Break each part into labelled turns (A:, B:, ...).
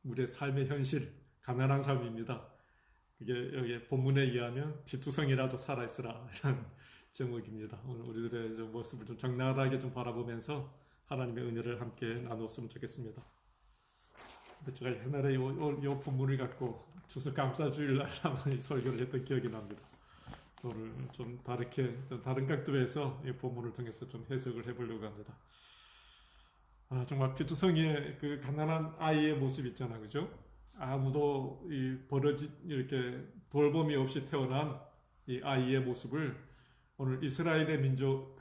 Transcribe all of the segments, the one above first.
A: 우리의 삶의 현실, 가난한 삶입니다. 그게 여기 본문에 의하면 피투성이라도 살아있으라 이런 제목입니다. 오늘 우리들의 좀 모습을 좀 적나라하게 좀 바라보면서 하나님의 은혜를 함께 나눴으면 좋겠습니다. 근데 제가 옛날에 요 본문을 갖고 추석 감사주일날 한번 설교를 했던 기억이 납니다. 오늘 좀 다른 각도에서 이 본문을 통해서 좀 해석을 해보려고 합니다. 정말 피투성이의 그 가난한 아이의 모습 있잖아, 그죠? 아무도 이렇게 돌봄이 없이 태어난 이 아이의 모습을 오늘 이스라엘의 민족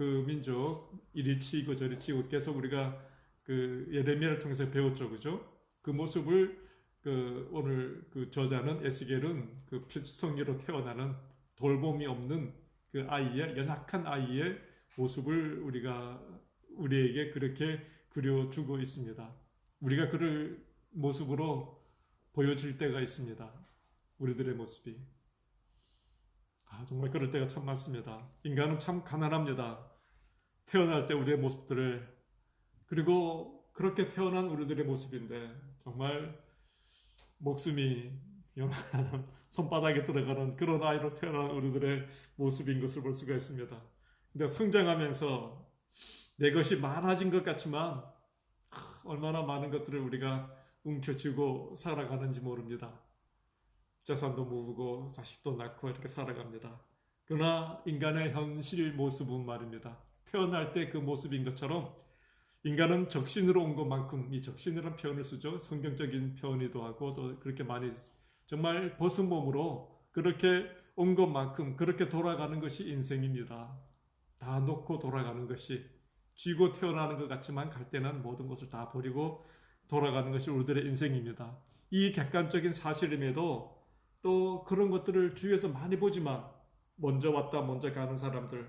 A: 이리 치고 저리 치고 계속 우리가 그 예레미야를 통해서 배웠죠, 그죠? 그 모습을 오늘 그 저자는 에스겔은 그 피투성이로 태어나는 돌봄이 없는 그 아이의 연약한 아이의 모습을 우리에게 그렇게 그려주고 있습니다. 우리가 그를 모습으로 보여질 때가 있습니다. 우리들의 모습이. 정말 그럴 때가 참 많습니다. 인간은 참 가난합니다. 태어날 때 우리의 모습들을, 그리고 그렇게 태어난 우리들의 모습인데 정말 목숨이 요만한 손바닥에 들어가는 그런 아이로 태어난 우리들의 모습인 것을 볼 수가 있습니다. 근데 성장하면서 내 것이 많아진 것 같지만 얼마나 많은 것들을 우리가 움켜쥐고 살아가는지 모릅니다. 재산도 모으고 자식도 낳고 이렇게 살아갑니다. 그러나 인간의 현실 모습은 말입니다. 태어날 때 그 모습인 것처럼 인간은 적신으로 온 것만큼, 이 적신이라는 표현을 쓰죠. 성경적인 표현이기도 하고 또 그렇게 많이 정말 벗은 몸으로 그렇게 온 것만큼 그렇게 돌아가는 것이 인생입니다. 다 놓고 돌아가는 것이, 쥐고 태어나는 것 같지만 갈 때는 모든 것을 다 버리고 돌아가는 것이 우리들의 인생입니다. 이 객관적인 사실임에도 또 그런 것들을 주위에서 많이 보지만 먼저 왔다 먼저 가는 사람들,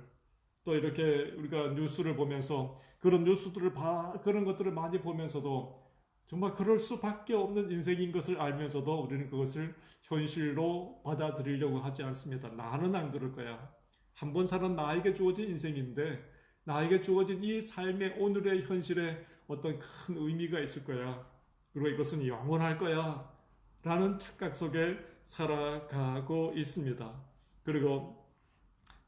A: 또 이렇게 우리가 뉴스를 보면서 그런 것들을 많이 보면서도 정말 그럴 수밖에 없는 인생인 것을 알면서도 우리는 그것을 현실로 받아들이려고 하지 않습니다. 나는 안 그럴 거야. 한 번 사는 나에게 주어진 인생인데 나에게 주어진 이 삶의 오늘의 현실에 어떤 큰 의미가 있을 거야. 그리고 이것은 영원할 거야. 라는 착각 속에 살아가고 있습니다. 그리고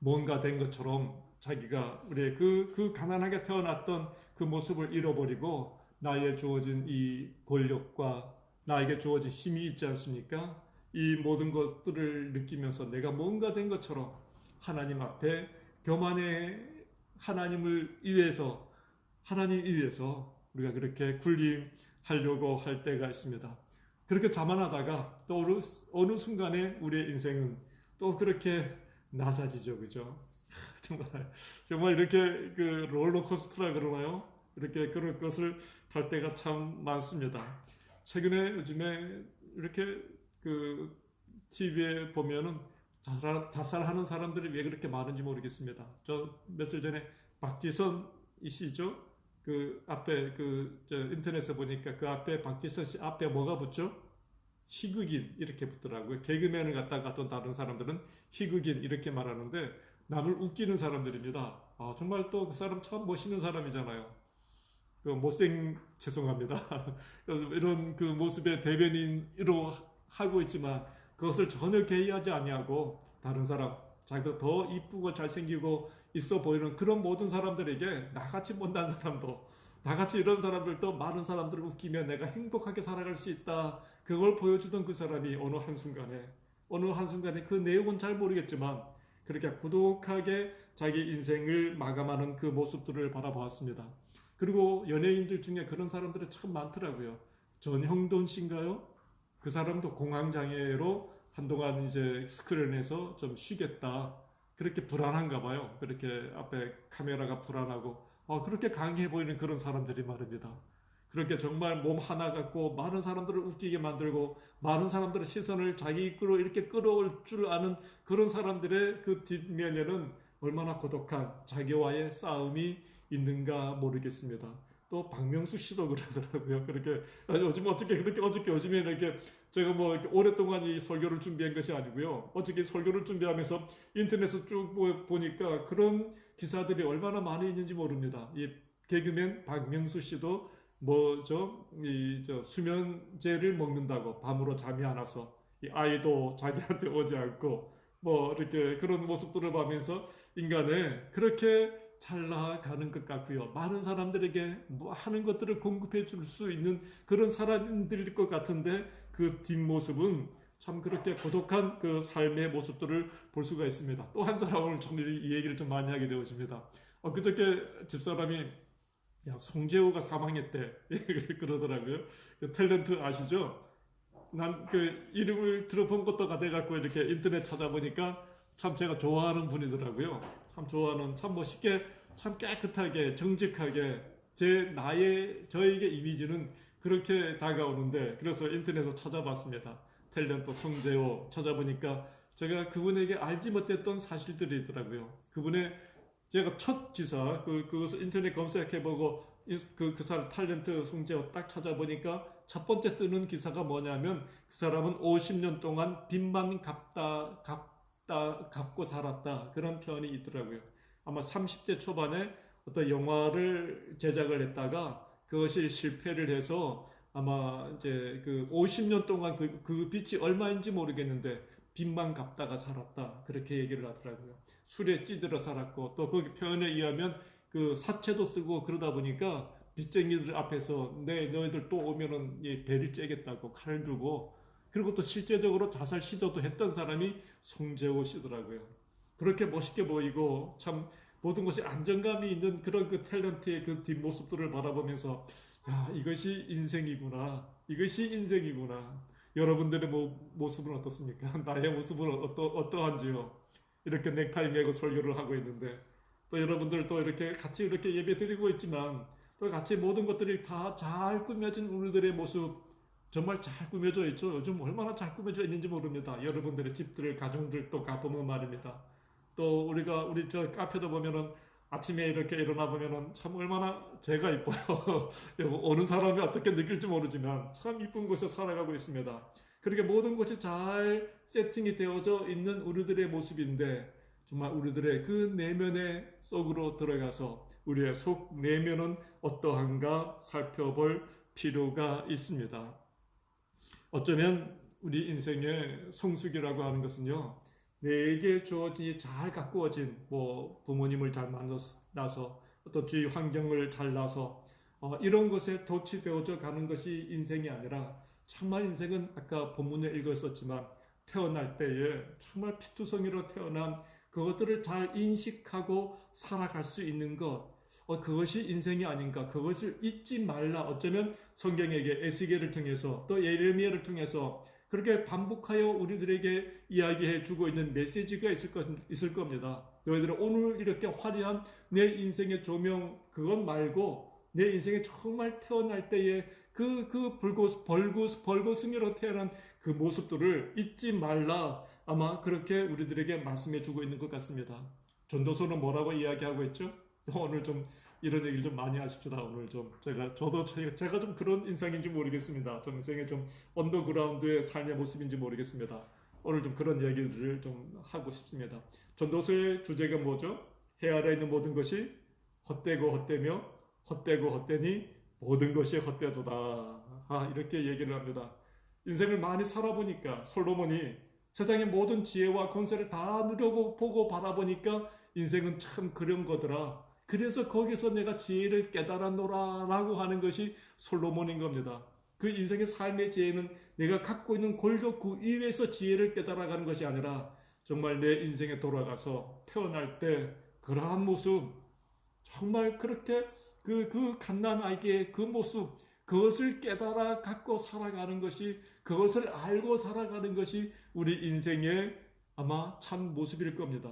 A: 뭔가 된 것처럼 자기가 우리의 그 가난하게 태어났던 그 모습을 잃어버리고 나에게 주어진 이 권력과 나에게 주어진 힘이 있지 않습니까? 이 모든 것들을 느끼면서 내가 뭔가 된 것처럼 하나님 앞에 교만의 하나님 위해서 우리가 그렇게 군림하려고 할 때가 있습니다. 그렇게 자만하다가 또 어느 순간에 우리의 인생은 또 그렇게 낮아지죠, 그죠? 정말 이렇게 그 롤러코스터라 그러나요? 이렇게 그럴 것을 탈 때가 참 많습니다. 최근에 요즘에 이렇게 그 TV에 보면은 자살하는 사람들이 왜 그렇게 많은지 모르겠습니다. 저 며칠 전에 박지선 씨죠? 그 앞에 인터넷에 보니까 그 앞에 박지선 씨 앞에 뭐가 붙죠? 희극인 이렇게 붙더라고요. 개그맨을 갖다가 또 다른 사람들은 희극인 이렇게 말하는데 남을 웃기는 사람들입니다. 정말 또 그 사람 참 멋있는 사람이잖아요. 죄송합니다. 이런 그 모습의 대변인으로 하고 있지만 그것을 전혀 개의하지 아니하고 다른 사람, 자기가 더 이쁘고 잘생기고 있어 보이는 그런 모든 사람들에게 나같이 못난 사람도, 나같이 이런 사람들도 많은 사람들을 웃기면 내가 행복하게 살아갈 수 있다. 그걸 보여주던 그 사람이 어느 한순간에 그 내용은 잘 모르겠지만 그렇게 고독하게 자기 인생을 마감하는 그 모습들을 바라보았습니다. 그리고 연예인들 중에 그런 사람들이 참 많더라고요. 전형돈 씨인가요? 그 사람도 공황장애로 한동안 이제 스크린에서 좀 쉬겠다. 그렇게 불안한가 봐요. 그렇게 앞에 카메라가 불안하고 그렇게 강해 보이는 그런 사람들이 말입니다. 그렇게 정말 몸 하나 갖고 많은 사람들을 웃기게 만들고 많은 사람들의 시선을 자기 끌어 이렇게 끌어올 줄 아는 그런 사람들의 그 뒷면에는 얼마나 고독한 자기와의 싸움이 있는가 모르겠습니다. 또 박명수 씨도 그러더라고요. 그렇게 요즘 어떻게 그렇게 어저께 요즘에 이렇게 제가 뭐 이렇게 오랫동안 이 설교를 준비한 것이 아니고요. 어저께 설교를 준비하면서 인터넷에 쭉 보니까 그런 기사들이 얼마나 많이 있는지 모릅니다. 이 개그맨 박명수 씨도 뭐죠? 수면제를 먹는다고 밤으로 잠이 안 와서 이 아이도 자기한테 오지 않고 뭐 이렇게 그런 모습들을 보면서 인간은 그렇게 잘 나아가는 것 같고요. 많은 사람들에게 뭐 하는 것들을 공급해 줄 수 있는 그런 사람들일 것 같은데 그 뒷모습은 참 그렇게 고독한 그 삶의 모습들을 볼 수가 있습니다. 또 한 사람 오늘 좀 이 얘기를 좀 많이 하게 되어집니다. 그저께 집사람이 야, 송재호가 사망했대. 그러더라고요. 그 탤런트 아시죠? 난 그 이름을 들어본 것도 같아갖고 이렇게 인터넷 찾아보니까 참 제가 좋아하는 분이더라고요. 참 좋아하는, 참 멋있게, 참 깨끗하게, 정직하게 저에게 이미지는 그렇게 다가오는데 그래서 인터넷에서 찾아봤습니다. 탤런트 송재호 찾아보니까 제가 그분에게 알지 못했던 사실들이 있더라고요. 그분의 제가 첫 기사 그것을 인터넷 검색해보고 그 사람 탤런트 송재호 딱 찾아보니까 첫 번째 뜨는 기사가 뭐냐면 그 사람은 50년 동안 빚만 갚고 살았다 그런 표현이 있더라고요. 아마 30대 초반에 어떤 영화를 제작을 했다가 그것이 실패를 해서 아마 이제 그 50년 동안 그 빚이 얼마인지 모르겠는데 빚만 갚다가 살았다 그렇게 얘기를 하더라고요. 술에 찌들어 살았고 또 거기 표현에 의하면 그 사채도 쓰고 그러다 보니까 빚쟁이들 앞에서 너희들 또 오면은 배를 째겠다고 칼을 들고 그리고 또 실제적으로 자살 시도도 했던 사람이 송재호 씨더라고요. 그렇게 멋있게 보이고 참 모든 것이 안정감이 있는 그런 그 탤런트의 그 뒷모습들을 바라보면서 야 이것이 인생이구나 이것이 인생이구나. 여러분들의 모습은 어떻습니까? 나의 모습은 어떠한지요? 이렇게 넥타이 메고 설교를 하고 있는데 또 여러분들 또 이렇게 같이 이렇게 예배 드리고 있지만 또 같이 모든 것들이 다 잘 꾸며진 우리들의 모습 정말 잘 꾸며져 있죠. 요즘 얼마나 잘 꾸며져 있는지 모릅니다. 여러분들의 집들, 가정들 또 가보면 말입니다. 또 우리 저 카페도 보면은 아침에 이렇게 일어나 보면은 참 얼마나 제가 이뻐요. 어느 사람이 어떻게 느낄지 모르지만 참 이쁜 곳에 살아가고 있습니다. 그렇게 모든 것이 잘 세팅이 되어져 있는 우리들의 모습인데 정말 우리들의 그 내면의 속으로 들어가서 우리의 속 내면은 어떠한가 살펴볼 필요가 있습니다. 어쩌면 우리 인생의 성숙이라고 하는 것은요. 내게 주어진 잘 가꾸어진 뭐 부모님을 잘 만나서 어떤 주위 환경을 잘 나서 이런 것에 도취되어져 가는 것이 인생이 아니라 정말 인생은 아까 본문에 읽었었지만 태어날 때에 정말 피투성이로 태어난 그것들을 잘 인식하고 살아갈 수 있는 것 그것이 인생이 아닌가 그것을 잊지 말라 어쩌면 성경에게 에스겔을 통해서 또 예레미야를 통해서 그렇게 반복하여 우리들에게 이야기해 주고 있는 메시지가 있을 겁니다. 너희들은 오늘 이렇게 화려한 내 인생의 조명 그것 말고 내 인생에 정말 태어날 때에 벌거숭이로 태어난 그 모습들을 잊지 말라 아마 그렇게 우리들에게 말씀해 주고 있는 것 같습니다. 전도서는 뭐라고 이야기하고 있죠? 오늘 좀 이런 얘기를 좀 많이 하십시다. 오늘 좀 제가 좀 그런 인상인지 모르겠습니다. 좀 인생의 좀 언더그라운드의 삶의 모습인지 모르겠습니다. 오늘 좀 그런 이야기들을 좀 하고 싶습니다. 전도서의 주제가 뭐죠? 해 아래 있는 모든 것이 헛되고 헛되며 헛되고 헛되니 모든 것이 헛되도다. 이렇게 얘기를 합니다. 인생을 많이 살아보니까 솔로몬이 세상의 모든 지혜와 권세를 다 누려고 보고 바라보니까 인생은 참 그런 거더라. 그래서 거기서 내가 지혜를 깨달았노라 라고 하는 것이 솔로몬인 겁니다. 그 인생의 삶의 지혜는 내가 갖고 있는 권력 그 이외에서 지혜를 깨달아가는 것이 아니라 정말 내 인생에 돌아가서 태어날 때 그러한 모습 정말 그렇게 그 갓난아이의 그 모습 그것을 깨달아 갖고 살아가는 것이 그것을 알고 살아가는 것이 우리 인생의 아마 참 모습일 겁니다.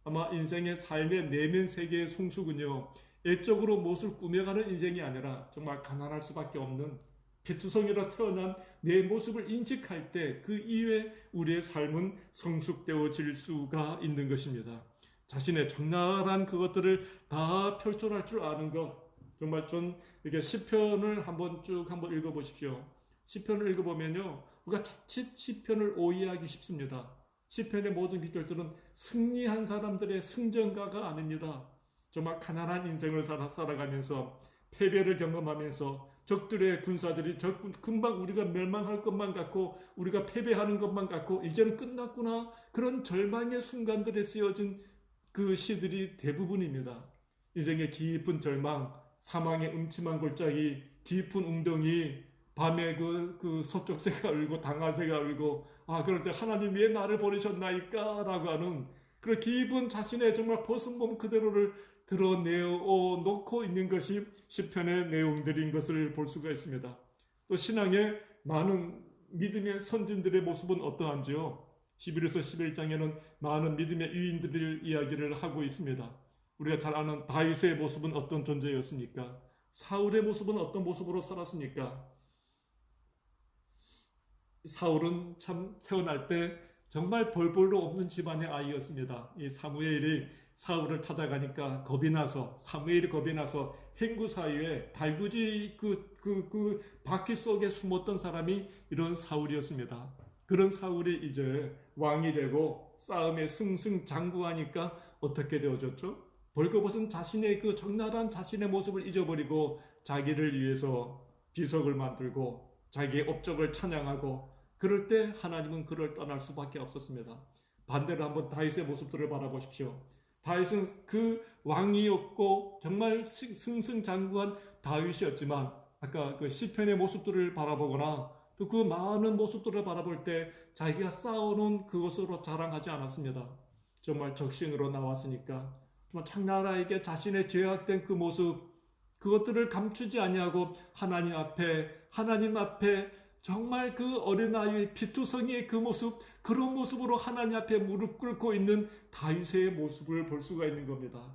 A: 아마 인생의 삶의 내면 세계의 성숙은요 애적으로 무엇을 꾸며가는 인생이 아니라 정말 가난할 수밖에 없는 피투성이로 태어난 내 모습을 인식할 때 그 이후에 우리의 삶은 성숙되어질 수가 있는 것입니다. 자신의 적나라한 그것들을 다 펼쳐날 줄 아는 것 정말 전 이렇게 시편을 한번 읽어보십시오. 시편을 읽어보면요 우리가 자칫 시편을 오해하기 쉽습니다. 시편의 모든 기절들은 승리한 사람들의 승전가가 아닙니다. 정말 가난한 인생을 살아가면서 패배를 경험하면서 적들의 군사들이 금방 우리가 멸망할 것만 같고 우리가 패배하는 것만 같고 이제는 끝났구나, 그런 절망의 순간들에 쓰여진 그 시들이 대부분입니다. 인생의 깊은 절망, 사망의 음침한 골짜기, 깊은 웅덩이, 밤에 그 서쪽새가 울고 당하새가 울고, 그럴 때 하나님 왜 나를 버리셨나이까 라고 하는 그런 깊은 자신의 정말 벗은 몸 그대로를 드러내어 놓고 있는 것이 시편의 내용들인 것을 볼 수가 있습니다. 또 신앙의 많은 믿음의 선진들의 모습은 어떠한지요? 히브리서 11장에는 많은 믿음의 유인들을 이야기를 하고 있습니다. 우리가 잘 아는 다윗의 모습은 어떤 존재였습니까? 사울의 모습은 어떤 모습으로 살았습니까? 사울은 참 태어날 때 정말 벌벌도 없는 집안의 아이였습니다. 이 사무엘이 사울을 찾아가니까 겁이 나서, 사무엘이 겁이 나서 행구 사이에 달구지 그 바퀴 속에 숨었던 사람이 이런 사울이었습니다. 그런 사울이 이제 왕이 되고 싸움에 승승장구하니까 어떻게 되어졌죠? 벌거벗은 자신의 그 적나라한 자신의 모습을 잊어버리고 자기를 위해서 비석을 만들고 자기의 업적을 찬양하고, 그럴 때 하나님은 그를 떠날 수밖에 없었습니다. 반대로 한번 다윗의 모습들을 바라보십시오. 다윗은 그 왕이었고 정말 승승장구한 다윗이었지만, 아까 그 시편의 모습들을 바라보거나 또 그 많은 모습들을 바라볼 때 자기가 쌓아놓은 그것으로 자랑하지 않았습니다. 정말 적신으로 나왔으니까 정말 창나라에게 자신의 죄악된 그 모습, 그것들을 감추지 아니하고 하나님 앞에 정말 그 어린아이의 피투성이의 그 모습, 그런 모습으로 하나님 앞에 무릎 꿇고 있는 다윗의 모습을 볼 수가 있는 겁니다.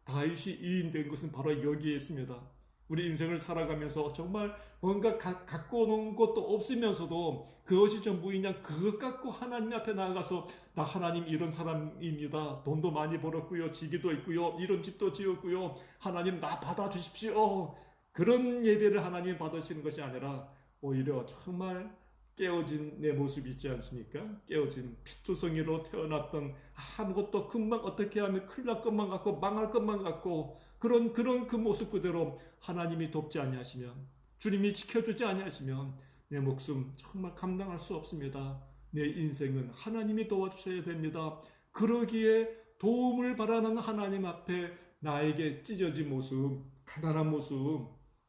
A: 다윗이 이인된 것은 바로 여기에 있습니다. 우리 인생을 살아가면서 정말 뭔가 갖고 놓은 것도 없으면서도 그것이 전부이냐, 그것 갖고 하나님 앞에 나아가서 나 하나님 이런 사람입니다. 돈도 많이 벌었고요, 지기도 있고요, 이런 집도 지었고요, 하나님 나 받아주십시오. 그런 예배를 하나님이 받으시는 것이 아니라 오히려 정말 깨어진 내 모습이 있지 않습니까? 깨어진 피투성이로 태어났던, 아무것도 금방 어떻게 하면 큰일 날 것만 같고 망할 것만 같고 그런 그 모습 그대로 하나님이 돕지 아니하시면, 주님이 지켜주지 아니하시면 내 목숨 정말 감당할 수 없습니다. 내 인생은 하나님이 도와주셔야 됩니다. 그러기에 도움을 바라는 하나님 앞에 나에게 찢어진 모습, 가난한 모습,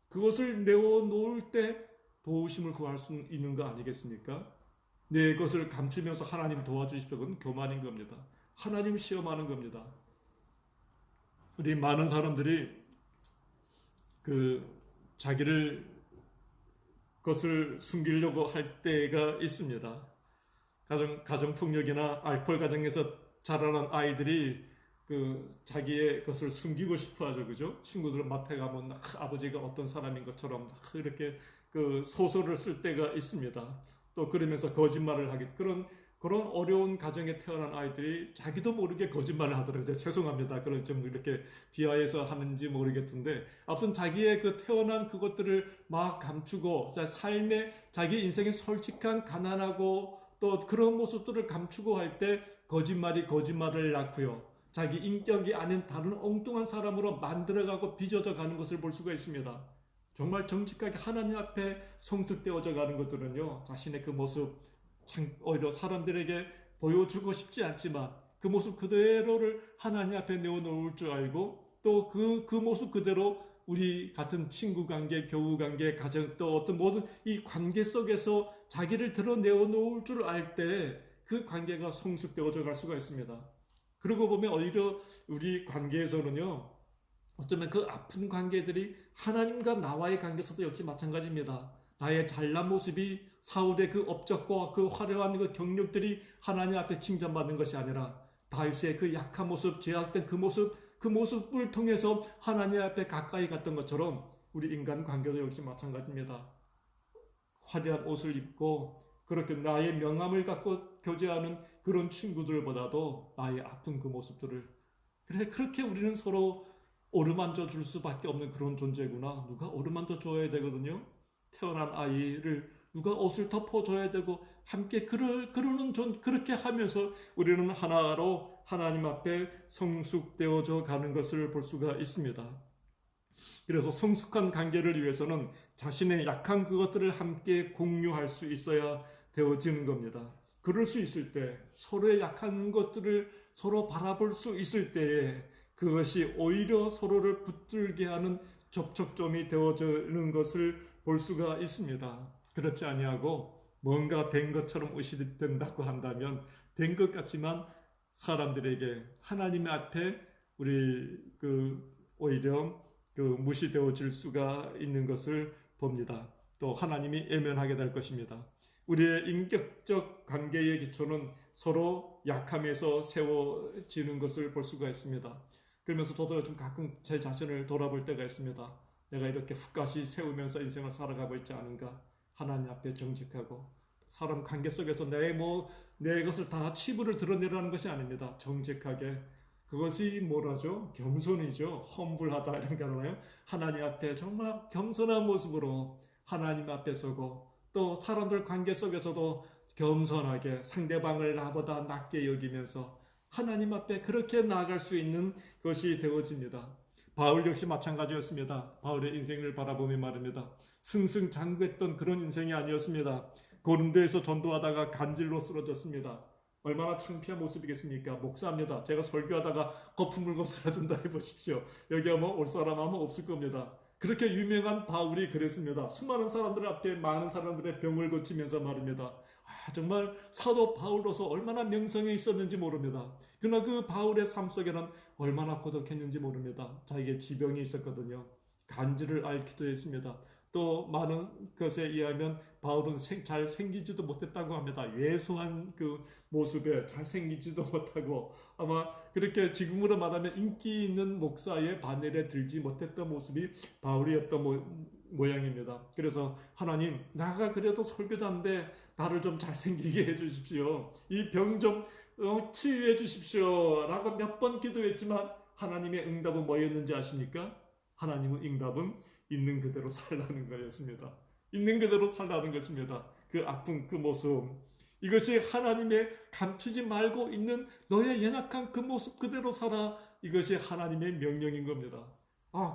A: 그것을 내어놓을 때 도우심을 구할 수 있는 거 아니겠습니까? 내 것을 감추면서 하나님 도와주십시오. 그건 교만인 겁니다. 하나님 시험하는 겁니다. 우리 많은 사람들이 자기를 것을 숨기려고 할 때가 있습니다. 가정폭력이나 알코올 가정에서 자라난 아이들이 자기의 것을 숨기고 싶어 하죠. 그죠? 친구들 마트에 가면 아버지가 어떤 사람인 것처럼 이렇게 소설을 쓸 때가 있습니다. 또 그러면서 거짓말을 하게, 그런 어려운 가정에 태어난 아이들이 자기도 모르게 거짓말을 하더라고요. 죄송합니다. 그런 좀 이렇게 비하해서 하는지 모르겠던데, 앞선 자기의 태어난 그것들을 막 감추고 삶의 자기 인생의 솔직한 가난하고 또 그런 모습들을 감추고 할 때 거짓말이 거짓말을 낳고요, 자기 인격이 아닌 다른 엉뚱한 사람으로 만들어가고 빚어져 가는 것을 볼 수가 있습니다. 정말 정직하게 하나님 앞에 성숙되어져 가는 것들은요, 자신의 그 모습 오히려 사람들에게 보여주고 싶지 않지만 그 모습 그대로를 하나님 앞에 내어놓을 줄 알고, 또 그 모습 그대로 우리 같은 친구 관계, 교우 관계, 가정, 또 어떤 모든 이 관계 속에서 자기를 드러내어 놓을 줄 알 때 그 관계가 성숙되어져 갈 수가 있습니다. 그러고 보면 오히려 우리 관계에서는요, 어쩌면 그 아픈 관계들이 하나님과 나와의 관계에서도 역시 마찬가지입니다. 나의 잘난 모습이 사울의 그 업적과 그 화려한 그 경력들이 하나님 앞에 칭찬받는 것이 아니라 다윗의 그 약한 모습, 죄악된 그 모습을 통해서 하나님 앞에 가까이 갔던 것처럼 우리 인간 관계도 역시 마찬가지입니다. 화려한 옷을 입고 그렇게 나의 명함을 갖고 교제하는 그런 친구들보다도 나의 아픈 그 모습들을, 그렇게 우리는 서로 어루만져 줄 수밖에 없는 그런 존재구나. 누가 어루만져 줘야 되거든요. 태어난 아이를 누가 옷을 덮어줘야 되고 함께 그렇게 하면서 우리는 하나로 하나님 앞에 성숙되어져 가는 것을 볼 수가 있습니다. 그래서 성숙한 관계를 위해서는 자신의 약한 그것들을 함께 공유할 수 있어야 되어지는 겁니다. 그럴 수 있을 때, 서로의 약한 것들을 서로 바라볼 수 있을 때에 그것이 오히려 서로를 붙들게 하는 접촉점이 되어지는 것을 볼 수가 있습니다. 그렇지 아니하고 뭔가 된 것처럼 의식된다고 한다면 된 것 같지만 사람들에게 하나님 앞에 우리 오히려 무시되어질 수가 있는 것을 봅니다. 또 하나님이 애면하게 될 것입니다. 우리의 인격적 관계의 기초는 서로 약함에서 세워지는 것을 볼 수가 있습니다. 그러면서 저도 좀 가끔 제 자신을 돌아볼 때가 있습니다. 내가 이렇게 훅가시 세우면서 인생을 살아가고 있지 않은가? 하나님 앞에 정직하고 사람 관계 속에서 내 것을 다 치부를 드러내라는 것이 아닙니다. 정직하게 그것이 뭐라죠? 겸손이죠. 험불하다 이런 거 하나요? 하나님 앞에 정말 겸손한 모습으로 하나님 앞에 서고 또 사람들 관계 속에서도 겸손하게 상대방을 나보다 낮게 여기면서 하나님 앞에 그렇게 나아갈 수 있는 것이 되어집니다. 바울 역시 마찬가지였습니다. 바울의 인생을 바라보며 말입니다. 승승장구했던 그런 인생이 아니었습니다. 고린도에서 전도하다가 간질로 쓰러졌습니다. 얼마나 창피한 모습이겠습니까? 목사입니다. 제가 설교하다가 거품 물고 쓰러진다 해보십시오. 여기 아마 올 사람 아마 없을 겁니다. 그렇게 유명한 바울이 그랬습니다. 수많은 사람들 앞에 많은 사람들의 병을 고치면서 말입니다. 정말 사도 바울로서 얼마나 명성이 있었는지 모릅니다. 그러나 그 바울의 삶 속에는 얼마나 고독했는지 모릅니다. 자기에게 지병이 있었거든요. 간질을 앓기도 했습니다. 또 많은 것에 의하면 바울은 잘 생기지도 못했다고 합니다. 예수한 그 모습에 잘 생기지도 못하고 아마 그렇게 지금으로 말하면 인기 있는 목사의 바늘에 들지 못했던 모습이 바울이었던 모양입니다. 그래서 하나님, 나가 그래도 설교자인데 나를 좀 잘생기게 해주십시오. 이 병 좀 치유해 주십시오. 라고 몇 번 기도했지만 하나님의 응답은 뭐였는지 아십니까? 하나님의 응답은 있는 그대로 살라는 거였습니다. 있는 그대로 살라는 것입니다. 그 아픈 그 모습. 이것이 하나님의 감추지 말고 있는 너의 연약한 그 모습 그대로 살아. 이것이 하나님의 명령인 겁니다.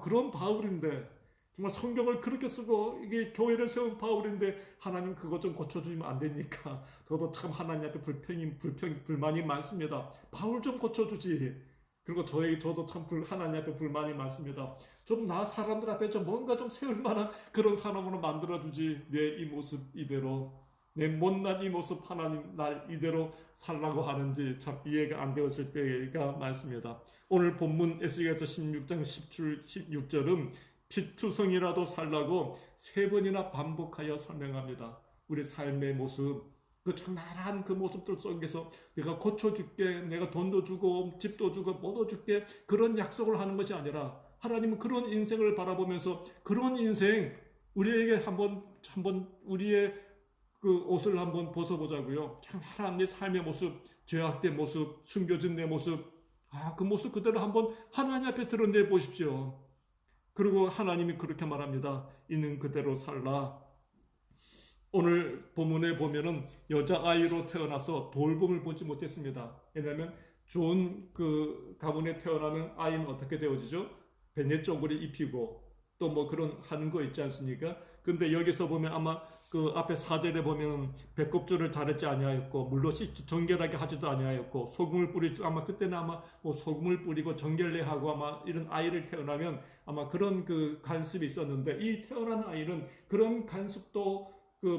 A: 그런 바울인데 정말 성경을 그렇게 쓰고 이게 교회를 세운 바울인데 하나님 그것 좀 고쳐주면 안 됩니까? 저도 참 하나님 앞에 불만이 많습니다. 바울 좀 고쳐주지. 그리고 저도 참 하나님 앞에 불만이 많습니다. 좀 나 사람들 앞에 좀 뭔가 좀 세울 만한 그런 사람으로 만들어주지. 내 이 모습 이대로, 내 못난 이 모습 하나님 날 이대로 살라고 하는지 참 이해가 안 되었을 때가 많습니다. 오늘 본문 에스겔서 16장 16절은 피투성이라도 살라고 3번이나 반복하여 설명합니다. 우리 삶의 모습, 그 정말한 그 모습들 속에서 내가 고쳐줄게, 내가 돈도 주고 집도 주고 뭐도 줄게 그런 약속을 하는 것이 아니라 하나님은 그런 인생을 바라보면서 그런 인생 우리에게 한번 우리의 그 옷을 한번 벗어보자고요. 정말한 내 삶의 모습, 죄악된 모습, 숨겨진 내 모습, 그 모습 그대로 한번 하나님 앞에 드러내 보십시오. 그리고 하나님이 그렇게 말합니다. 있는 그대로 살라. 오늘 본문에 보면은 여자아이로 태어나서 돌봄을 보지 못했습니다. 왜냐하면 좋은 그 가문에 태어나면 아이는 어떻게 되어지죠? 베네 쪼그리 입히고 또 뭐 그런 하는 거 있지 않습니까? 근데 여기서 보면 아마 그 앞에 4절에 보면 배꼽줄을 자르지 아니하였고 물로 정결하게 하지도 아니하였고 소금을 뿌리고 아마 그때는 아마 뭐 소금을 뿌리고 정결례하고 아마 이런 아이를 태어나면 아마 그런 그 간습이 있었는데 이 태어난 아이는 그런 간습도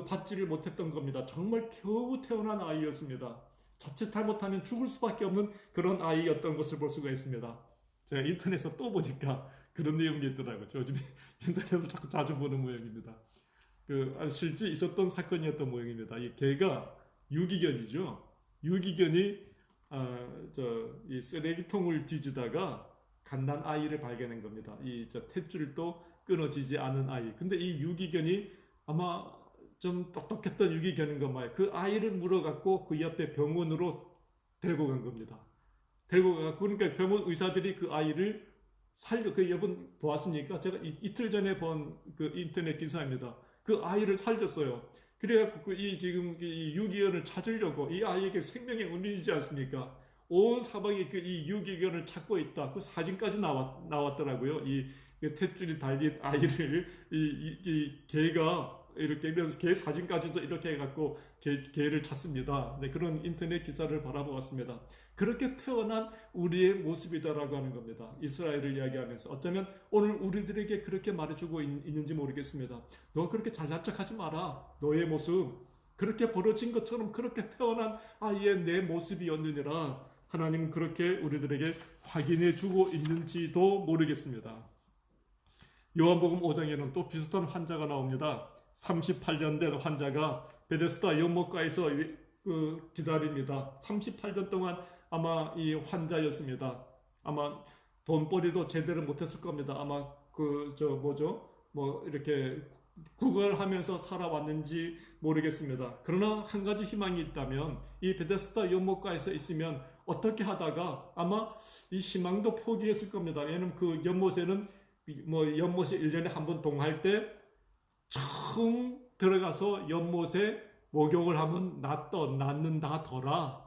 A: 받지를 못했던 겁니다. 정말 겨우 태어난 아이였습니다. 자칫 잘못하면 죽을 수밖에 없는 그런 아이였던 것을 볼 수가 있습니다. 제가 인터넷에서 또 보니까 그런 내용이 있더라고요. 요즘에 인터넷에서 자주 보는 모양입니다. 실제 있었던 사건이었던 모양입니다. 이 개가 유기견이죠. 유기견이 이 쓰레기통을 뒤지다가 갓난 아이를 발견한 겁니다. 이 탯줄도 끊어지지 않은 아이. 근데 이 유기견이 아마 좀 똑똑했던 유기견인 것만 그 아이를 물어갖고 그 옆에 병원으로 데리고 간 겁니다. 데리고 가고 그러니까 병원 의사들이 그 아이를 그 여러분 보았습니까? 제가 이틀 전에 본 그 인터넷 기사입니다. 그 아이를 살렸어요. 그래갖고 지금 이 유기견을 찾으려고 이 아이에게 생명의 은인이지 않습니까? 온 사방에 이 유기견을 찾고 있다. 그 사진까지 나왔더라고요. 이 그 탯줄이 달린 아이를 이 개가 이렇게, 그래서 개 사진까지도 이렇게 해갖고 개를 찾습니다. 네, 그런 인터넷 기사를 바라보았습니다. 그렇게 태어난 우리의 모습이다라고 하는 겁니다. 이스라엘을 이야기하면서 어쩌면 오늘 우리들에게 그렇게 말해주고 있는지 모르겠습니다. 너 그렇게 잘난 척하지 마라. 너의 모습 그렇게 벌어진 것처럼 그렇게 태어난 아이의 내 모습이었느니라. 하나님은 그렇게 우리들에게 확인해주고 있는지도 모르겠습니다. 요한복음 5장에는 또 비슷한 환자가 나옵니다. 38년 된 환자가 베데스다 연못가에서 기다립니다. 38년 동안 아마 이 환자였습니다. 아마 돈벌이도 제대로 못했을 겁니다. 아마 이렇게 구걸하면서 살아왔는지 모르겠습니다. 그러나 한 가지 희망이 있다면 이 베데스다 연못가에서 있으면 어떻게 하다가 아마 이 희망도 포기했을 겁니다. 왜냐하면 그 연못에는 연못에 1년에 한 번 동할 때 처음 들어가서 연못에 목욕을 하면 낫는다더라.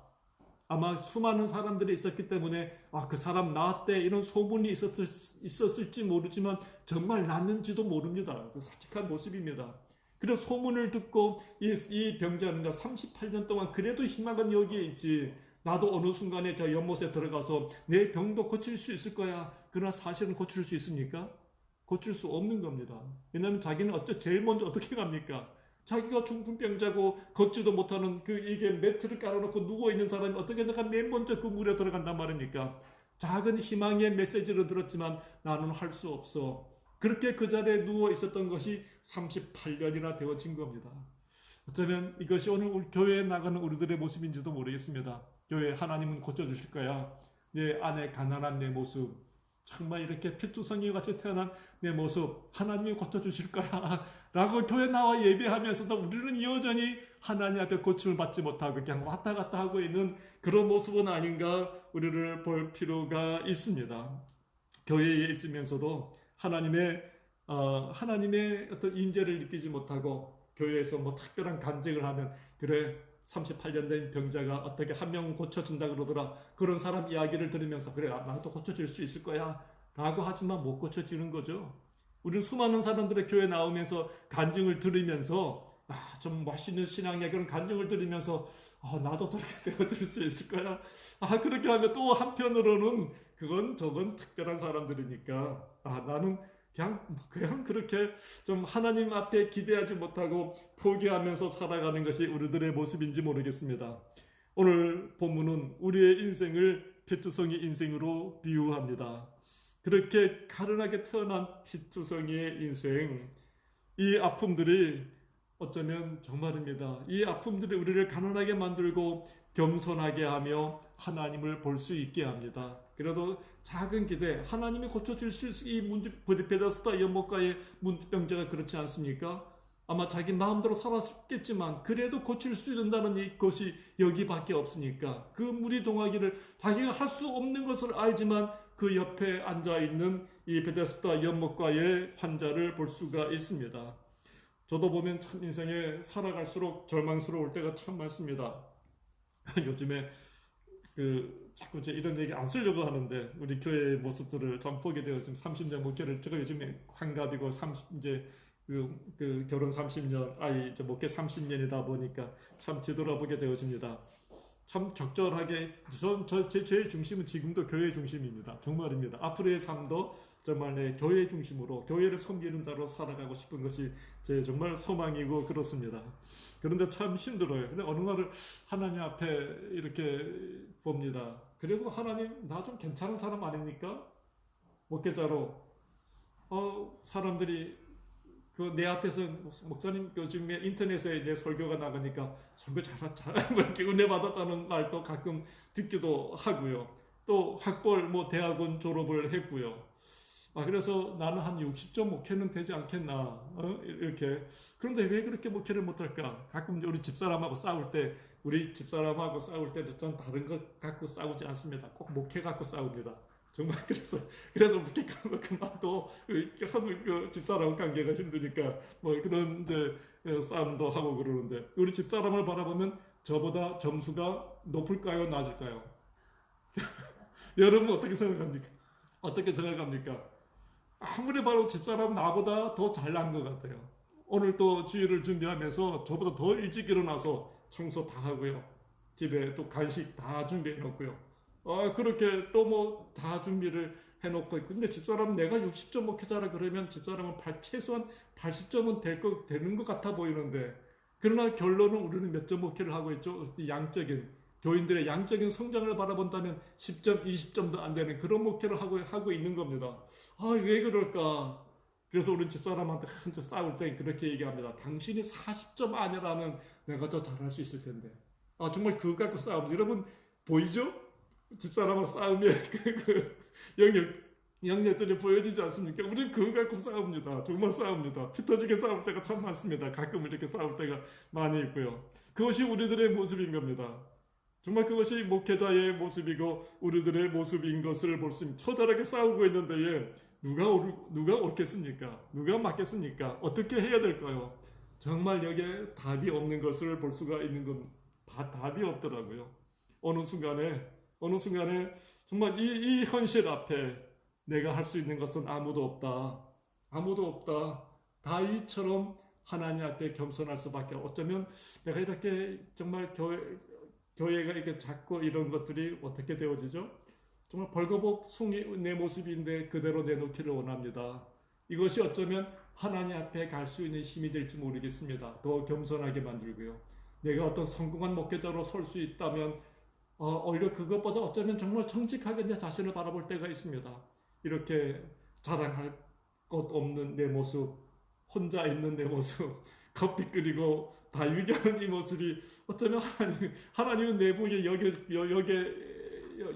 A: 아마 수많은 사람들이 있었기 때문에 그 사람 낫대 이런 소문이 있었을지 모르지만 정말 낫는지도 모릅니다. 그 솔직한 모습입니다. 그래서 소문을 듣고 이 병자는 38년 동안 그래도 희망은 여기에 있지. 나도 어느 순간에 저 연못에 들어가서 내 병도 고칠 수 있을 거야. 그러나 사실은 고칠 수 있습니까? 고칠 수 없는 겁니다. 왜냐하면 자기는 제일 먼저 어떻게 갑니까? 자기가 중풍병자고 걷지도 못하는 이게 매트를 깔아놓고 누워있는 사람이 어떻게 내가 맨 먼저 그 물에 들어간단 말입니까? 작은 희망의 메시지를 들었지만 나는 할 수 없어. 그렇게 그 자리에 누워 있었던 것이 38년이나 되어진 겁니다. 어쩌면 이것이 오늘 우리 교회에 나가는 우리들의 모습인지도 모르겠습니다. 교회 하나님은 고쳐주실 거야. 내 안에 가난한 내 모습, 정말 이렇게 피투성이 같이 태어난 내 모습 하나님이 고쳐주실 거야 라고 교회 나와 예배하면서도 우리는 여전히 하나님 앞에 고침을 받지 못하고 그냥 왔다 갔다 하고 있는 그런 모습은 아닌가 우리를 볼 필요가 있습니다. 교회에 있으면서도 하나님의 어떤 임재를 느끼지 못하고 교회에서 특별한 간증을 하면 그래 38년 된 병자가 어떻게 한 명 고쳐준다 그러더라. 그런 사람 이야기를 들으면서 그래 나도 고쳐질 수 있을 거야 라고 하지만 못 고쳐지는 거죠. 우리는 수많은 사람들의 교회 나오면서 간증을 들으면서 좀 멋있는 신앙의 그런 간증을 들으면서 나도 그렇게 되어질 수 있을 거야. 그렇게 하면 또 한편으로는 저건 특별한 사람들이니까 나는 그냥 그렇게 좀 하나님 앞에 기대하지 못하고 포기하면서 살아가는 것이 우리들의 모습인지 모르겠습니다. 오늘 본문은 우리의 인생을 피투성이 인생으로 비유합니다. 그렇게 가련하게 태어난 피투성이의 인생, 이 아픔들이 어쩌면 정말입니다. 이 아픔들이 우리를 가난하게 만들고 겸손하게 하며 하나님을 볼 수 있게 합니다. 그래도 작은 기대, 하나님이 고쳐줄 수 있을 이 베데스다 연못가의 문병자가 그렇지 않습니까? 아마 자기 마음대로 살았겠지만 그래도 고칠 수 있다는 것이 여기밖에 없으니까 그 물이 동하기를 자기가 할 수 없는 것을 알지만 그 옆에 앉아있는 이 베데스다 연못가의 환자를 볼 수가 있습니다. 저도 보면 참 인생에 살아갈수록 절망스러울 때가 참 많습니다. 요즘에 자꾸 이런 얘기 안 쓰려고 하는데 우리 교회의 모습들을 좀 보게 되어 지금 30년 목회를 제가 요즘에 환갑이고 결혼 30년 아이 목회 30년이다 보니까 참 뒤돌아보게 되어집니다. 참 적절하게 제 중심은 지금도 교회 중심입니다. 정말입니다. 앞으로의 삶도 정말 내 교회 중심으로 교회를 섬기는 자로 살아가고 싶은 것이 제 정말 소망이고 그렇습니다. 그런데 참 힘들어요. 근데 어느 날을 하나님 앞에 이렇게 봅니다. 그래도 하나님 나 좀 괜찮은 사람 아닙니까? 목회자로 사람들이 내 앞에서 목사님 요즘에 인터넷에 내 설교가 나가니까 설교 잘 이렇게 은혜 받았다는 말도 가끔 듣기도 하고요. 또 학벌 대학원 졸업을 했고요. 그래서 나는 한 60점 목회는 되지 않겠나 이렇게. 그런데 왜 그렇게 목회를 못할까? 가끔 우리 집사람하고 싸울 때도 전 다른 것 갖고 싸우지 않습니다. 꼭 목회 갖고 싸웁니다. 정말 그래서 목회 그만도 하도 집사람 관계가 힘드니까 그런 싸움도 하고 그러는데 우리 집사람을 바라보면 저보다 점수가 높을까요, 낮을까요? 여러분 어떻게 생각합니까? 아무리 봐도 집사람 나보다 더 잘난 것 같아요. 오늘 또 주일을 준비하면서 저보다 더 일찍 일어나서 청소 다 하고요. 집에 또 간식 다 준비해 놓고요. 그렇게 또 뭐 다 준비를 해놓고, 근데 집사람 내가 60점 먹혀자라 그러면 집사람은 최소한 80점은 되는 것 같아 보이는데, 그러나 결론은 우리는 몇 점 목표를 하고 있죠. 양적인 교인들의 양적인 성장을 바라본다면 10점, 20점도 안 되는 그런 목표를 하고 있는 겁니다. 왜 그럴까? 그래서 우리 집사람한테 한참 싸울 때 그렇게 얘기합니다. 당신이 40점 아니라면 내가 더 잘할 수 있을 텐데. 정말 그거 갖고 싸웁니다. 여러분 보이죠? 집사람하고 싸우면 영역들이 보여지지 않습니까? 우리는 그거 갖고 싸웁니다. 정말 싸웁니다. 피 터지게 싸울 때가 참 많습니다. 가끔 이렇게 싸울 때가 많이 있고요. 그것이 우리들의 모습인 겁니다. 정말 그것이 목회자의 모습이고 우리들의 모습인 것을 볼 수 있습니다. 처절하게 싸우고 있는데 누가 옳겠습니까? 누가 맞겠습니까? 어떻게 해야 될까요? 정말 여기에 답이 없는 것을 볼 수가 있는 건 답이 없더라고요. 어느 순간에 정말 이 현실 앞에 내가 할 수 있는 것은 아무도 없다. 아무도 없다. 다윗처럼 하나님 앞에 겸손할 수밖에. 어쩌면 내가 이렇게 정말 교회가 이렇게 작고 이런 것들이 어떻게 되어지죠? 정말 벌거벗은 내 모습인데 그대로 내놓기를 원합니다. 이것이 어쩌면 하나님 앞에 갈 수 있는 힘이 될지 모르겠습니다. 더 겸손하게 만들고요. 내가 어떤 성공한 목회자로 설 수 있다면 오히려 그것보다 어쩌면 정말 정직하게 내 자신을 바라볼 때가 있습니다. 이렇게 자랑할 것 없는 내 모습, 혼자 있는 내 모습, 커피 끓이고 다 유기하는 이 모습이 어쩌면 하나님은 내 보기에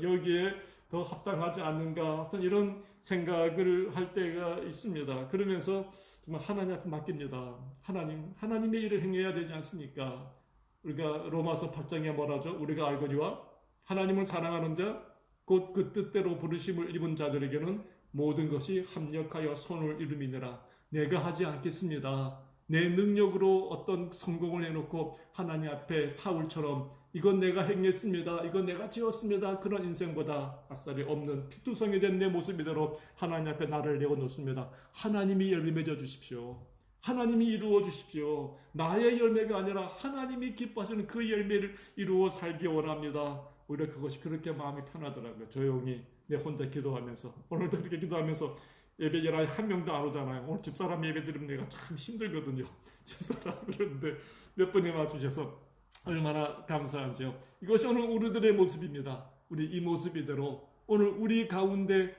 A: 여기에 더 합당하지 않는가, 어떤 이런 생각을 할 때가 있습니다. 그러면서 정말 하나님 앞에 맡깁니다. 하나님의 일을 행해야 되지 않습니까? 우리가 로마서 8장에 뭐라죠? 우리가 알거니와 하나님을 사랑하는 자, 곧 그 뜻대로 부르심을 입은 자들에게는 모든 것이 합력하여 선을 이루미니라. 내가 하지 않겠습니다. 내 능력으로 어떤 성공을 해놓고 하나님 앞에 사울처럼 이건 내가 행했습니다. 이건 내가 지었습니다. 그런 인생보다 아싸리 없는 피투성이 된 내 모습이대로 하나님 앞에 나를 내어놓습니다. 하나님이 열매 맺어 주십시오. 하나님이 이루어 주십시오. 나의 열매가 아니라 하나님이 기뻐하시는 그 열매를 이루어 살기 원합니다. 오히려 그것이 그렇게 마음이 편하더라고요. 조용히 내 혼자 기도하면서. 오늘도 그렇게 기도하면서 예배 11시 한 명도 안 오잖아요. 오늘 집사람 예배 드리면 내가 참 힘들거든요. 집사람 그러는데 몇 분이 와주셔서 얼마나 감사한지요. 이것이 오늘 우리들의 모습입니다. 우리 이 모습 이대로 오늘 우리 가운데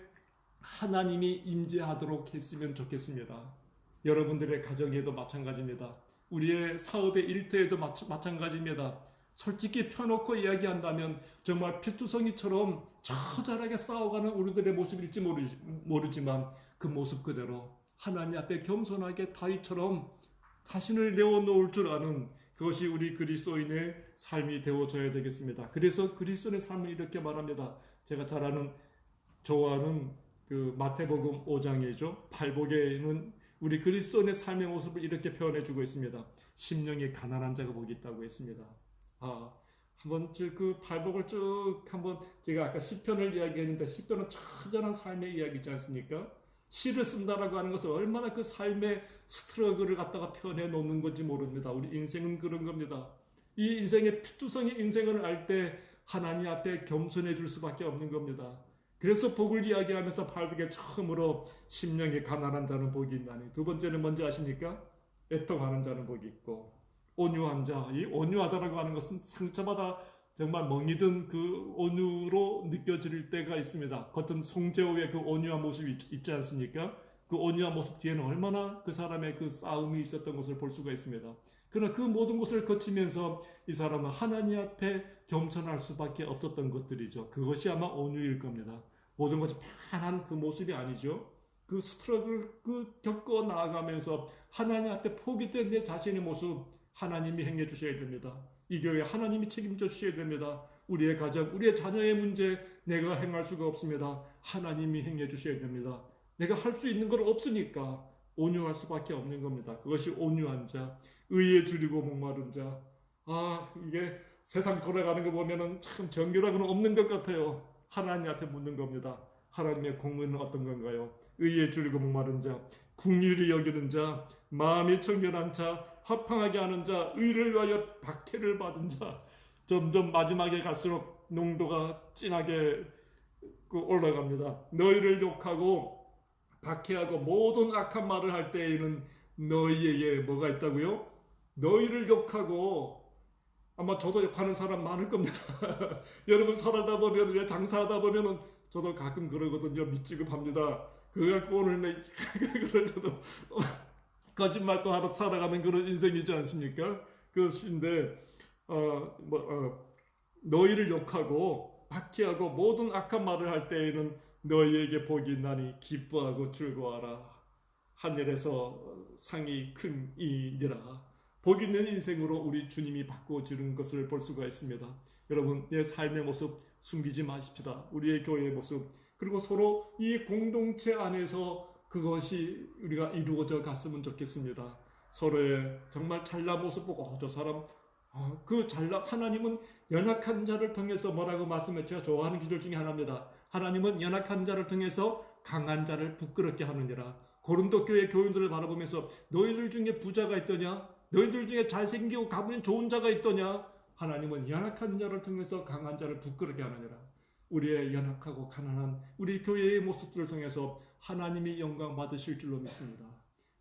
A: 하나님이 임재하도록 했으면 좋겠습니다. 여러분들의 가정에도 마찬가지입니다. 우리의 사업의 일터에도 마찬가지입니다. 솔직히 펴놓고 이야기한다면 정말 피투성이처럼 처절하게 싸워가는 우리들의 모습일지 모르지만 그 모습 그대로 하나님 앞에 겸손하게 다윗처럼 자신을 내어놓을 줄 아는 그것이 우리 그리스도인의 삶이 되어져야 되겠습니다. 그래서 그리스도인의 삶을 이렇게 말합니다. 제가 좋아하는 그 마태복음 5장이죠. 팔복에는 우리 그리스도인의 삶의 모습을 이렇게 표현해주고 있습니다. 심령이 가난한 자가 복이 있다고 했습니다. 한번 그 팔복을 쭉 한번 제가 아까 시편을 이야기했는데 시편은 처절한 삶의 이야기지 않습니까? 시를 쓴다라고 하는 것은 얼마나 그 삶의 스트러글을 갖다가 표현해 놓는 건지 모릅니다. 우리 인생은 그런 겁니다. 이 인생의 피투성의 인생을 알 때 하나님 앞에 겸손해 줄 수밖에 없는 겁니다. 그래서 복을 이야기하면서 팔복에 처음으로 심령이 가난한 자는 복이 있나니, 두 번째는 뭔지 아십니까? 애통하는 자는 복이 있고, 온유한 자, 이 온유하다라고 하는 것은 상처받아 정말 멍이 든 그 온유로 느껴질 때가 있습니다. 겉은 송재호의 그 온유한 모습이 있지 않습니까? 그 온유한 모습 뒤에는 얼마나 그 사람의 그 싸움이 있었던 것을 볼 수가 있습니다. 그러나 그 모든 것을 거치면서 이 사람은 하나님 앞에 겸손할 수밖에 없었던 것들이죠. 그것이 아마 온유일 겁니다. 모든 것이 편한 그 모습이 아니죠. 그 스트러글 겪어 나아가면서 하나님 앞에 포기된 내 자신의 모습, 하나님이 행해 주셔야 됩니다. 이 교회 하나님이 책임져 주셔야 됩니다. 우리의 가정, 우리의 자녀의 문제 내가 행할 수가 없습니다. 하나님이 행해 주셔야 됩니다. 내가 할 수 있는 건 없으니까 온유할 수밖에 없는 겁니다. 그것이 온유한 자, 의에 줄이고 목마른 자. 이게 세상 돌아가는 거 보면은 참 정결하고는 없는 것 같아요. 하나님 앞에 묻는 겁니다. 하나님의 공의는 어떤 건가요? 의에 줄이고 목마른 자, 긍휼히 여기는 자, 마음이 청결한 자, 합당하게 하는 자, 의를 위하여 박해를 받은 자. 점점 마지막에 갈수록 농도가 진하게 올라갑니다. 너희를 욕하고 박해하고 모든 악한 말을 할 때에는 너희에게 뭐가 있다고요? 너희를 욕하고, 아마 저도 욕하는 사람 많을 겁니다. 여러분 살아다 보면, 장사하다 보면은 저도 가끔 그러거든요. 밑지급합니다. 그거 갖고 오늘 그럴 때도 거짓말도 하러 살아가는 그런 인생이지 않습니까? 그것인데 너희를 욕하고 박해하고 모든 악한 말을 할 때에는 너희에게 복이 있나니 기뻐하고 즐거워하라. 하늘에서 상이 큰 이니라. 복 있는 인생으로 우리 주님이 바꿔주는 것을 볼 수가 있습니다. 여러분, 내 삶의 모습 숨기지 마십시다. 우리의 교회의 모습, 그리고 서로 이 공동체 안에서 그것이 우리가 이루어져 갔으면 좋겠습니다. 서로의 정말 잘난 모습 보고 저 사람 그 잘난, 하나님은 연약한 자를 통해서 뭐라고 말씀해? 제가 좋아하는 기절 중에 하나입니다. 하나님은 연약한 자를 통해서 강한 자를 부끄럽게 하느니라. 고린도 교회 교인들을 바라보면서 너희들 중에 부자가 있더냐? 너희들 중에 잘생기고 가문이 좋은 자가 있더냐? 하나님은 연약한 자를 통해서 강한 자를 부끄럽게 하느니라. 우리의 연약하고 가난한 우리 교회의 모습들을 통해서 하나님이 영광 받으실 줄로 믿습니다.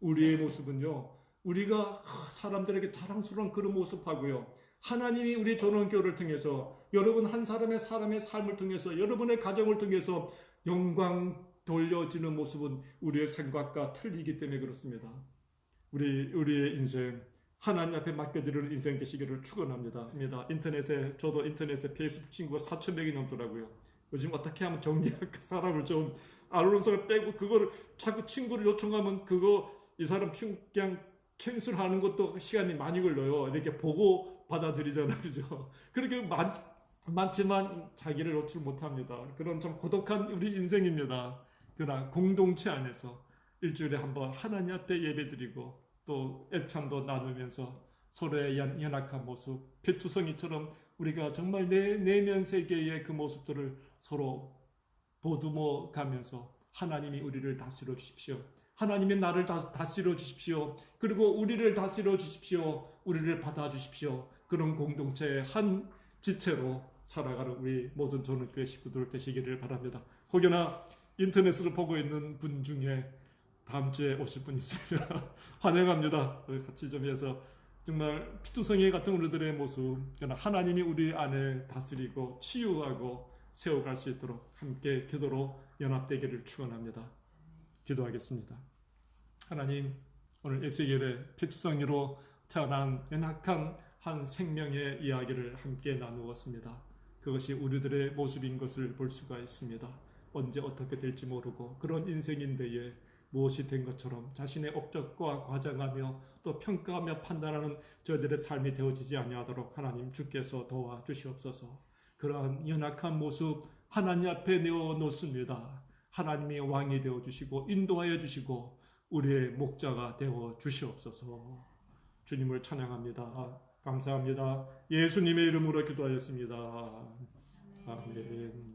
A: 우리의 모습은요, 우리가 사람들에게 자랑스러운 그런 모습하고요, 하나님이 우리 전원교회를 통해서 여러분 한 사람의 삶을 통해서 여러분의 가정을 통해서 영광 돌려지는 모습은 우리의 생각과 틀리기 때문에 그렇습니다. 우리의 인생 하나님 앞에 맡겨드리는 인생 되시기를 축원합니다. 저도 인터넷에 페이스북 친구가 4,000명이 넘더라고요. 요즘 어떻게 하면 정리할까? 사람을 좀 언론사를 빼고 그거를 자꾸 친구를 요청하면 이 사람 그냥 캔슬하는 것도 시간이 많이 걸려요. 이렇게 보고 받아들이잖아요, 그죠? 그렇게 많지만 자기를 놓지 못합니다. 그런 참 고독한 우리 인생입니다. 그러나 공동체 안에서 일주일에 한번 하나님 앞에 예배드리고 또 애참도 나누면서 서로의 연약한 모습, 피투성이처럼 우리가 정말 내면 세계의 그 모습들을 서로 보듬어 가면서 하나님이 우리를 다스려 주십시오. 하나님의 나를 다스려 주십시오. 그리고 우리를 다스려 주십시오. 우리를 받아주십시오. 그런 공동체의 한 지체로 살아가는 우리 모든 전원교회 식구들 되시기를 바랍니다. 혹여나 인터넷으로 보고 있는 분 중에 다음 주에 오실 분 있으면 환영합니다. 같이 좀 해서 정말 피투성이 같은 우리들의 모습, 하나님이 우리 안에 다스리고 치유하고 세워갈 수 있도록 함께 기도로 연합되기를 축원합니다. 기도하겠습니다. 하나님, 오늘 에스겔의 피투성이로 태어난 연약한 한 생명의 이야기를 함께 나누었습니다. 그것이 우리들의 모습인 것을 볼 수가 있습니다. 언제 어떻게 될지 모르고 그런 인생인데에 무엇이 된 것처럼 자신의 업적과 과장하며 또 평가하며 판단하는 저희들의 삶이 되어지지 아니하도록 하나님 주께서 도와주시옵소서. 그러한 연약한 모습 하나님 앞에 내어놓습니다. 하나님이 왕이 되어주시고 인도하여 주시고 우리의 목자가 되어주시옵소서. 주님을 찬양합니다. 감사합니다. 예수님의 이름으로 기도하였습니다. 아멘.